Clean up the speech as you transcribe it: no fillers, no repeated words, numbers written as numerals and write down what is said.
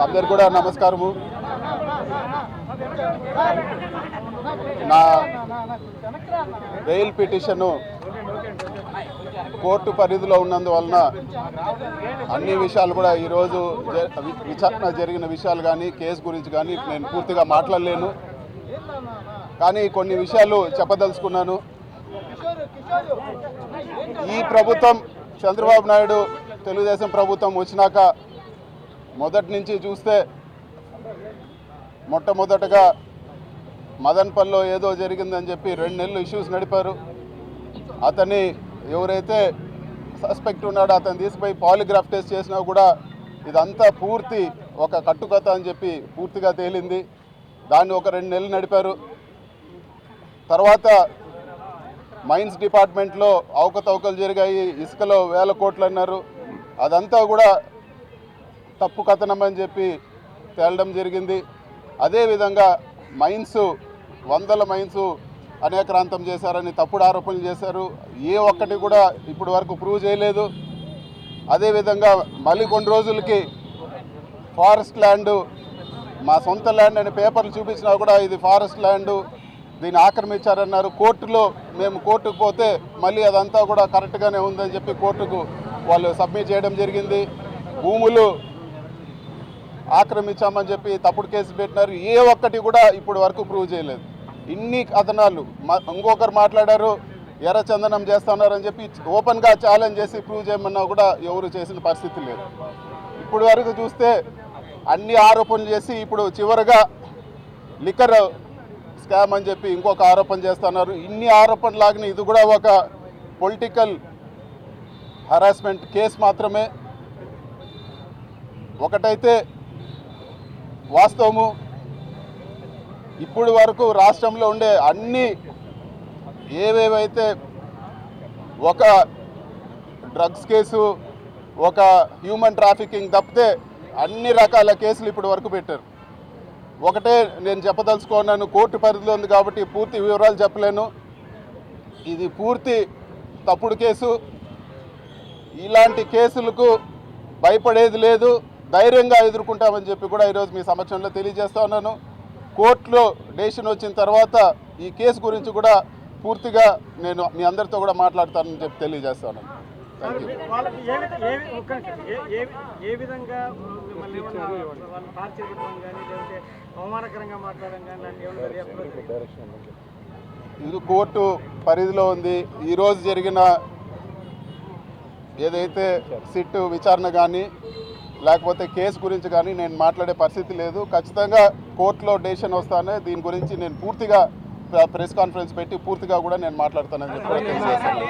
అందరు కూడా నమస్కారము. నా బెయిల్ పిటిషన్ కోర్టు పరిధిలో ఉన్నందువలన అన్ని విషయాలు కూడా ఈరోజు విచారణ జరిగిన విషయాలు కానీ కేసు గురించి కానీ నేను పూర్తిగా మాట్లాడలేను. కానీ కొన్ని విషయాలు చెప్పదలుచుకున్నాను. ఈ ప్రభుత్వం చంద్రబాబు నాయుడు తెలుగుదేశం ప్రభుత్వం వచ్చినాక మొదటి నుంచి చూస్తే మొట్టమొదటగా మదన్పల్లిలో ఏదో జరిగిందని చెప్పి 2 నెలలు ఇష్యూస్ నడిపారు. అతన్ని ఎవరైతే సస్పెక్ట్ ఉన్నాడో అతను తీసుకుపోయి పాలిగ్రాఫ్ టెస్ట్ చేసినా కూడా ఇదంతా పూర్తి ఒక కట్టుకథ అని చెప్పి పూర్తిగా తేలింది. దాన్ని ఒక 2 నెలలు నడిపారు. తర్వాత మైన్స్ డిపార్ట్మెంట్లో అవకతవకలు జరిగాయి, ఇసుకలో 1000 కోట్లు అన్నారు. అదంతా కూడా తప్పు కథనం అని చెప్పి తేలడం జరిగింది. అదేవిధంగా మైన్స్ 100 మైన్స్ అనేక్రాంతం చేశారని తప్పుడు ఆరోపణలు చేశారు. ఏ ఒక్కటి కూడా ఇప్పటి వరకు ప్రూవ్ చేయలేదు. అదేవిధంగా మళ్ళీ కొన్ని రోజులకి ఫారెస్ట్ ల్యాండ్ మా సొంత ల్యాండ్ అని పేపర్లు చూపించినా కూడా ఇది ఫారెస్ట్ ల్యాండ్, దీన్ని ఆక్రమించారన్నారు. మేము కోర్టుకు పోతే మళ్ళీ అదంతా కూడా కరెక్ట్గానే ఉందని చెప్పి కోర్టుకు వాళ్ళు సబ్మిట్ చేయడం జరిగింది. భూములు ఆక్రమించామని చెప్పి తప్పుడు కేసు పెట్టినారు. ఏ ఒక్కటి కూడా ఇప్పటి వరకు ప్రూవ్ చేయలేదు. ఇన్ని కథనాలు. ఇంకొకరు మాట్లాడారు ఎర్రచందనం చేస్తున్నారని చెప్పి ఓపెన్గా ఛాలెంజ్ చేసి ప్రూవ్ చేయమన్నా కూడా ఎవరు చేసిన పరిస్థితి లేదు. ఇప్పుడు వరకు చూస్తే అన్ని ఆరోపణలు చేసి ఇప్పుడు చివరిగా లిక్కర్ స్కామ్ అని చెప్పి ఇంకొక ఆరోపణ చేస్తున్నారు. ఇన్ని ఆరోపణలాగిన ఇది కూడా ఒక పొలిటికల్ హరాస్మెంట్ కేసు మాత్రమే. ఒకటైతే వాస్తవము, ఇప్పుడు వరకు రాష్ట్రంలో ఉండే అన్ని ఏవేవైతే ఒక డ్రగ్స్ కేసు, ఒక హ్యూమన్ ట్రాఫికింగ్ తప్పితే అన్ని రకాల కేసులు ఇప్పటి వరకు పెట్టారు. ఒకటే నేను చెప్పదలుచుకున్నాను, కోర్టు పరిధిలో ఉంది కాబట్టి పూర్తి వివరాలు చెప్పలేను. ఇది పూర్తి తప్పుడు కేసు. ఇలాంటి కేసులకు భయపడేది లేదు, ధైర్యంగా ఎదుర్కొంటామని చెప్పి కూడా ఈరోజు మీ సమక్షంలో తెలియజేస్తా ఉన్నాను. కోర్టులో డెసిషన్ వచ్చిన తర్వాత ఈ కేసు గురించి కూడా పూర్తిగా నేను మీ అందరితో కూడా మాట్లాడతానని చెప్పి తెలియజేస్తాను. ఇది కోర్టు పరిధిలో ఉంది. ఈరోజు జరిగిన ఏదైతే సిట్ విచారణ కానీ లేకపోతే కేసు గురించి కానీ నేను మాట్లాడే పరిస్థితి లేదు. ఖచ్చితంగా కోర్టులో డెసిషన్ వస్తానే దీని గురించి నేను పూర్తిగా ప్రెస్ కాన్ఫరెన్స్ పెట్టి పూర్తిగా కూడా నేను మాట్లాడతానని చెప్పి కూడా తెలియజేస్తాను.